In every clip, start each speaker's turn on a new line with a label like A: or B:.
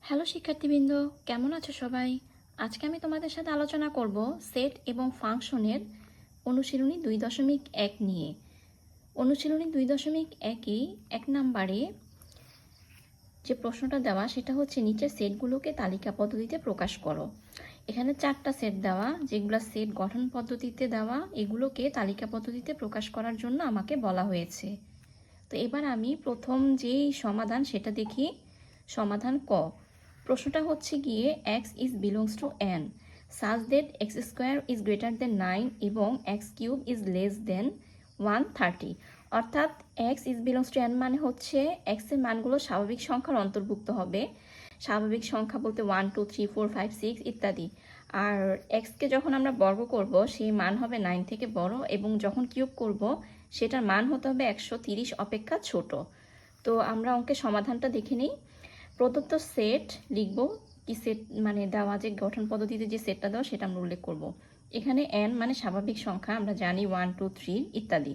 A: Hello শিক্ষার্থীবৃন্দ, কেমন আছো সবাই? আজকে আমি তোমাদের সাথে আলোচনা করব সেট এবং ফাংশনের অনুশীলনী 2.1 নিয়ে। অনুশীলনী 2.1-এ 1 নম্বরে যে প্রশ্নটা দেওয়া সেটা হচ্ছে নিচের সেটগুলোকে তালিকা পদ্ধতিতে প্রকাশ করো। এখানে 4টা সেট দেওয়া, যেগুলো সেট গঠন পদ্ধতিতে দেওয়া, এগুলোকে তালিকা পদ্ধতিতে প্রকাশ করার জন্য আমাকে বলা হয়েছে। তো এবার আমি প্রথম যেই সমাধান সেটা দেখি। সমাধান ক। প্রশ্নটা হচ্ছে গিয়ে x is belongs to n such that x square is greater than 9 এবং x cube is less than 130। অর্থাৎ x is belongs to n মানে হচ্ছে x এর মানগুলো স্বাভাবিক সংখ্যার অন্তর্ভুক্ত হবে। স্বাভাবিক সংখ্যা বলতে 1 2 3 4 5 6 ইত্যাদি। আর x কে যখন আমরা বর্গ করব সেই মান হবে 9 থেকে বড়, এবং যখন কিউব করব সেটার মান হতে হবে 130 অপেক্ষা ছোট। তো আমরা অঙ্কের সমাধানটা দেখে নিই। প্রদত্ত সেট লিখব, কি সেট মানে দেওয়া যে গঠন পদ্ধতিতে যে সেটটা দেওয়া সেটা আমরা উল্লেখ করব। এখানে n মানে স্বাভাবিক সংখ্যা, আমরা জানি 1 2 3 ইত্যাদি।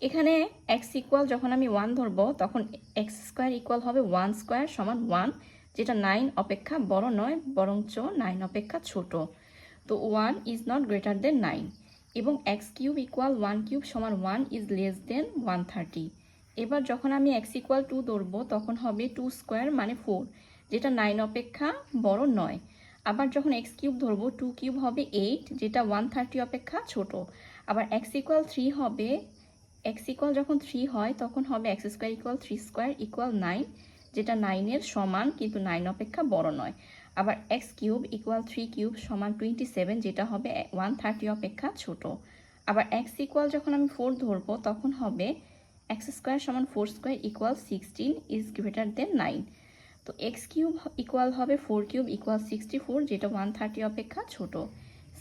A: এখানে x ইকুয়াল যখন আমি 1 ধরবো তখন x স্কোয়ার ইকুয়াল হবে 1 স্কোয়ার সমান 1, যেটা 9 অপেক্ষা বড় নয় বরঞ্চ 9 অপেক্ষা ছোট। তো 1 ইজ নট গ্রেটার দেন 9, এবং x কিউব ইকুয়াল 1 কিউব সমান 1 ইজ লেস দেন 130। এবার যখন আমি x ইকুয়াল 2 ধরবো তখন হবে 2 স্কোয়ার মানে 4, যেটা 9 অপেক্ষা বড় নয়। আবার যখন x কিউব ধরবো 2 কিউব হবে 8, যেটা 130 অপেক্ষা ছোট। আবার x ইকুয়াল 3 হবে, x ইকুয়াল যখন 3 হয় তখন হবে x square equal 3 square equal 9, যেটা 9-এর সমান কিন্তু 9 অপেক্ষা বড় নয়। আবার x কিউব ইকুয়াল 3 কিউব সমান 27, যেটা হবে 130 অপেক্ষা ছোট। আবার x ইকুয়াল যখন আমি 4 ধরবো তখন হবে x স্কোয়ার সমান 4 square equal 16 is greater than 9। তো x কিউব ইকুয়াল হবে 4 কিউব ইকুয়াল 64, যেটা 130 অপেক্ষা ছোট।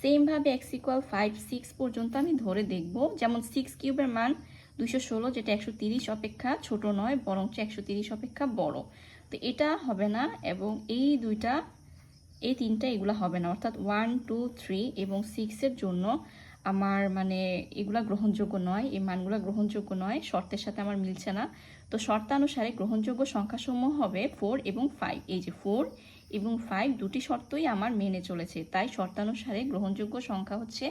A: সেমভাবে x ইকুয়াল 5 6 পর্যন্ত আমি ধরে দেখব। যেমন 6 কিউবের মান 216, যেটা 130 অপেক্ষা ছোট নয় বরঞ্চ 130 অপেক্ষা বড়। তো এটা হবে না, এবং এই তিনটা এগুলো হবে না, অর্থাৎ 1 2 3 এবং 6-এর জন্য আমার মানে এগুলা গ্রহণযোগ্য নয়, এই মানগুলো গ্রহণযোগ্য নয়, শর্তের সাথে আমার মিলছে না। তো শর্তানুসারে গ্রহণযোগ্য সংখ্যাসমূহ হবে 4 এবং 5। এই যে 4 এবং 5 দুটি শর্তই আমার মেনে চলেছে, তাই শর্তানুসারে গ্রহণযোগ্য সংখ্যা হচ্ছে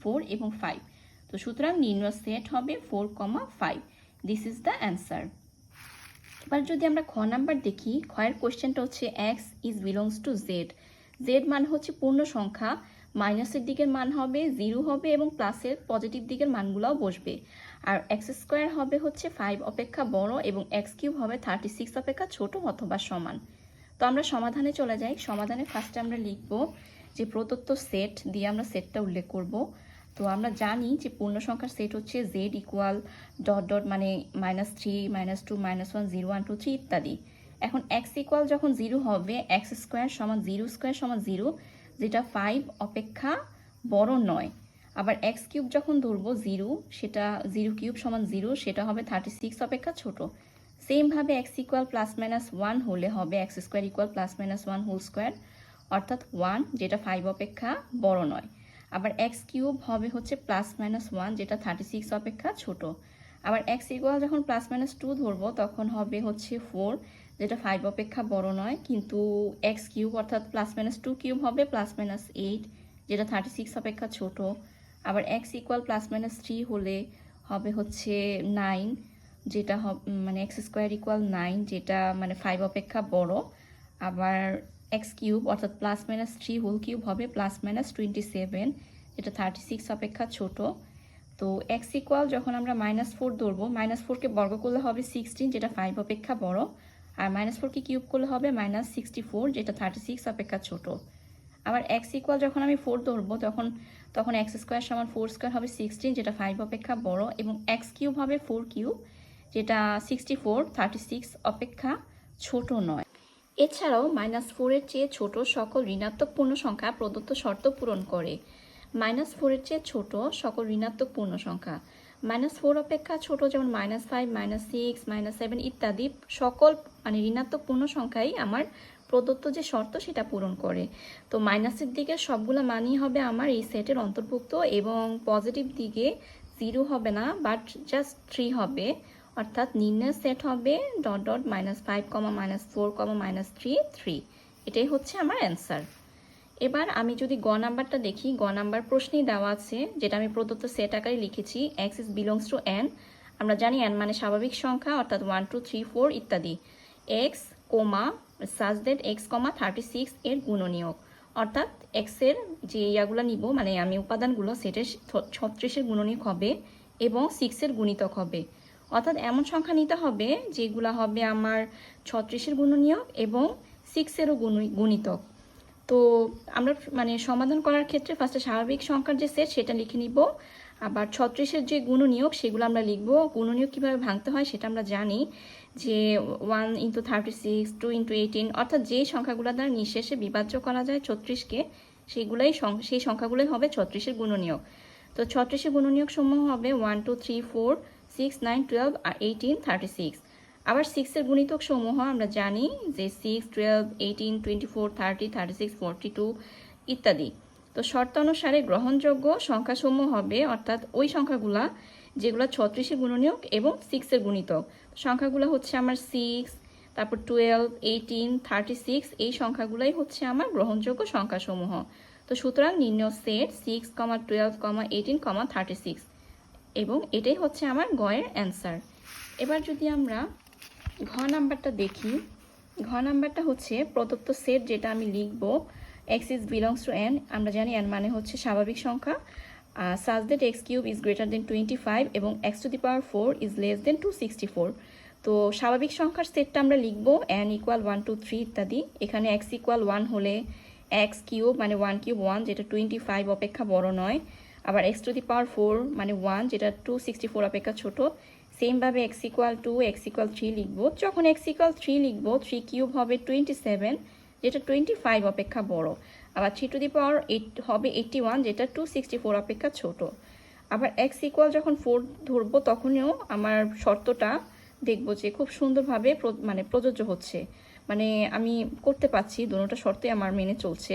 A: 4 এবং 5। তো সুতরাং নির্ণয় সেট হবে 4, 5। This is the answer. এবার যদি আমরা খ নাম্বার দেখি, খয়ের কোয়েশ্চেনটা হচ্ছে x is belongs to Z. Z মান হচ্ছে পূর্ণ সংখ্যা, মাইনাসের দিকের মান হবে 0 হবে এবং প্লাসের পজিটিভ দিকের মানগুলোও বসবে। আর এক্স স্কোয়ার হবে হচ্ছে 5 অপেক্ষা বড় এবং এক্স কিউব হবে 36 অপেক্ষা ছোট অথবা সমান। তো আমরা সমাধানে চলে যাই। সমাধানে ফার্স্টে আমরা লিখব যে প্রদত্ত সেট দিয়ে আমরা সেটটা উল্লেখ করব। তো আমরা জানি যে পূর্ণ সংখ্যার সেট হচ্ছে জেড ইকুয়াল ডট ডট মানে -3 -2 -1 0 1 2 3 ইত্যাদি। এখন এক্স ইকুয়াল যখন 0 হবে এক্স স্কোয়ার সমান 0 স্কোয়ার সমান 0, যেটা 5 অপেক্ষা বড় নয়। আবার এক্স কিউব যখন ধরবো 0, সেটা 0 কিউব সমান 0, সেটা হবে 36 অপেক্ষা ছোট। সেমভাবে এক্স ইকুয়াল +-1 হলে হবে x square equal +-1 whole square, অর্থাৎ 1, যেটা 5 অপেক্ষা বড় নয়। আবার এক্স কিউব হবে হচ্ছে +-1, যেটা 36 অপেক্ষা ছোট। আবার এক্স ইকুয়াল যখন +-2 ধরবো তখন হবে হচ্ছে 4, যেটা 5 অপেক্ষা বড় নয়, কিন্তু এক্স কিউব অর্থাৎ +-2 কিউব হবে +-8, যেটা 36 অপেক্ষা ছোট। আবার এক্স ইকুয়াল +-3 হলে হবে হচ্ছে 9, যেটা মানে এক্স স্কোয়ার ইকুয়াল 9, যেটা মানে 5 অপেক্ষা বড়। আবার এক্স কিউব অর্থাৎ +-3 হোল কিউব হবে +-27, যেটা 36 অপেক্ষা ছোট। তো এক্স ইকুয়াল যখন আমরা -4 ধরবো, -4কে বর্গ করলে হবে 16, যেটা 5 অপেক্ষা বড়। আর -4কে কিউব করলে হবে -64, যেটা 36 অপেক্ষা ছোট। আবার এক্স ইকুয়াল যখন আমি 4 ধরবো তখন এক্স স্কোয়ার সমান 4 স্কোয়ার হবে 16, যেটা 5 অপেক্ষা বড়, এবং এক্স কিউব হবে 4 কিউব, যেটা 64 36 অপেক্ষা ছোট নয়। এছাড়াও -4-এর চেয়ে ছোট সকল ঋণাত্মক পূর্ণ সংখ্যা প্রদত্ত শর্ত পূরণ করে। -4-এর চেয়ে ছোট সকল ঋণাত্মক পূর্ণ সংখ্যা, -4 অপেক্ষা ছোট যেমন -5 -6 -7 ইত্যাদি সকল মানে ঋণাত্মক পূর্ণ সংখ্যাই আমার প্রদত্ত যে শর্ত সেটা পূরণ করে। তো মাইনাসের দিকে সবগুলো মানই হবে আমার এই সেটের অন্তর্ভুক্ত, এবং পজিটিভ দিকে 0 হবে না বাট জাস্ট 3 হবে, অর্থাৎ নির্ণয় সেট হবে ডট ডট -5, -4, -3 3। এটাই হচ্ছে আমার অ্যান্সার। এবার আমি যদি গ নাম্বারটা দেখি, গ নাম্বার প্রশ্নেই দেওয়া আছে, যেটা আমি প্রদত্ত সেট আকারে লিখেছি, x is belongs to N. আমরা জানি এন মানে স্বাভাবিক সংখ্যা, অর্থাৎ 1 2 3 4 ইত্যাদি। X comma such that x comma 36 এর গুণনীয়ক, অর্থাৎ এক্সের যে ইয়াগুলো নিব, মানে আমি উপাদানগুলো সেটের 36-এর গুণনীয়ক হবে এবং 6-এর গুণিতক হবে। অর্থাৎ এমন সংখ্যা নিতে হবে যেগুলো হবে আমার 36-এর গুণনীয়ক এবং 6-এরও গুণিতক। তো আমরা মানে সমাধান করার ক্ষেত্রে ফার্স্টে স্বাভাবিক সংখ্যার যে সেট সেটা লিখে নিব, আবার 36-এর যে গুণনীয়ক সেগুলো আমরা লিখব। গুণনীয়ক কীভাবে ভাঙতে হয় সেটা আমরা জানি, যে 1 × 36, 2 × 18, অর্থাৎ যেই সংখ্যাগুলো দ্বারা নিঃশেষে বিভাজ্য করা যায় 36-কে, সেই সংখ্যাগুলোই হবে 36-এর গুণনীয়ক। তো 36-এর গুণনীয়ক সমূহ হবে 1 2 3 4 6 9 12 আর 18 36। আবার 6-এর গুণিতক সমূহ আমরা জানি যে 6 12 18 24 30 36 42 ইত্যাদি। তো শর্ত অনুসারে গ্রহণযোগ্য সংখ্যাসমূহ হবে, অর্থাৎ ওই সংখ্যাগুলা যেগুলো 36-এর গুণনীয়ক এবং 6-এর গুণিতক। সংখ্যাগুলো হচ্ছে আমার 6, তারপর 12, 18, 36, এই সংখ্যাগুলাই হচ্ছে আমার গ্রহণযোগ্য সংখ্যাসমূহ। তো সুতরাং নির্ণয় সেট 6, 12, 18, 36, এবং এটাই হচ্ছে আমার গয়ের অ্যান্সার। এবার যদি আমরা ঘ নাম্বারটা দেখি, ঘ নাম্বারটা হচ্ছে প্রদত্ত সেট যেটা আমি লিখব, x is belongs to N. আমরা জানি এন মানে হচ্ছে স্বাভাবিক সংখ্যা, সাজ that x cube is greater than 25 এবং x to the power 4 is less than 264। তো স্বাভাবিক সংখ্যার সেটটা আমরা লিখব এন ইকুয়াল 1 2 3 ইত্যাদি। এখানে এক্স ইকুয়াল 1 হলে এক্স কিউব মানে 1 কিউব 1, যেটা 25 অপেক্ষা বড় নয়। আবার এক্স টু দি পাওয়ার 4 মানে 1, যেটা 264 অপেক্ষা ছোট। সেমভাবে এক্স ইকুয়াল 2, এক্স ইকুয়াল 3 লিখব। যখন এক্স ইকুয়াল 3 লিখব, 3 কিউব হবে 27, যেটা 25 অপেক্ষা বড়। আবার 3 টু দি পাওয়ার 8 হবে 81, যেটা 264 অপেক্ষা ছোট। আবার এক্স ইকুয়াল যখন 4 ধরবো, তখনও আমার শর্তটা দেখব যে খুব সুন্দরভাবে মানে প্রযোজ্য হচ্ছে, মানে আমি করতে পারছি, দুটোটা শর্তে আমার মেনে চলছে।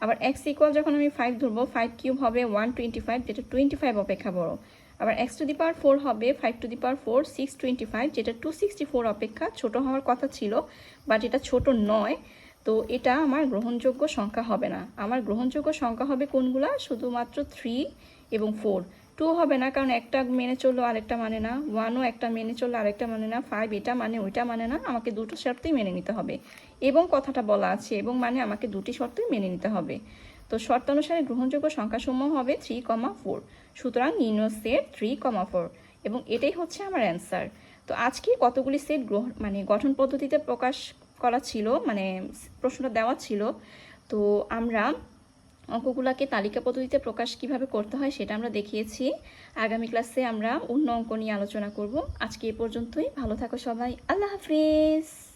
A: আবার এক্স ইকুয়াল যখন আমি 5 ধরবো, 5 কিউব হবে 125, যেটা 25 অপেক্ষা বড়। আবার এক্স টু দি পাওয়ার 4 হবে 5 টু দি পাওয়ার 4 625, যেটা 264 অপেক্ষা ছোট হওয়ার কথা ছিল, বাট এটা ছোট নয়। তো এটা আমার গ্রহণযোগ্য সংখ্যা হবে না। আমার গ্রহণযোগ্য সংখ্যা হবে কোনগুলা? শুধুমাত্র 3 এবং 4। 2 হবে না, কারণ একটা মেনে চললো আরেকটা মানে না। 1ও একটা মেনে চললো আরেকটা মানে না। 5 এটা মানে ওইটা মানে না। আমাকে দুটো শর্তই মেনে নিতে হবে, এবং কথাটা বলা আছে এবং মানে আমাকে দুটি শর্তই মেনে নিতে হবে। তো শর্ত অনুসারে গ্রহণযোগ্য সংখ্যাসমূহ হবে 3, 4। সুতরাং নির্ণয় সেট 3, 4, এবং এটাই হচ্ছে আমার অ্যান্সার। তো আজকে কতগুলি সেট মানে গঠন পদ্ধতিতে প্রকাশ করা ছিল, মানে প্রশ্নটা দেওয়া ছিল। তো আমরা অঙ্কগুলোকে তালিকা পদ্ধতিতে প্রকাশ কিভাবে করতে হয় সেটা আমরা দেখিয়েছি। আগামী ক্লাসে আমরা অন্য অঙ্ক নিয়ে আলোচনা করব। আজকে এ পর্যন্তই। ভালো থাকো সবাই। আল্লাহ হাফিজ।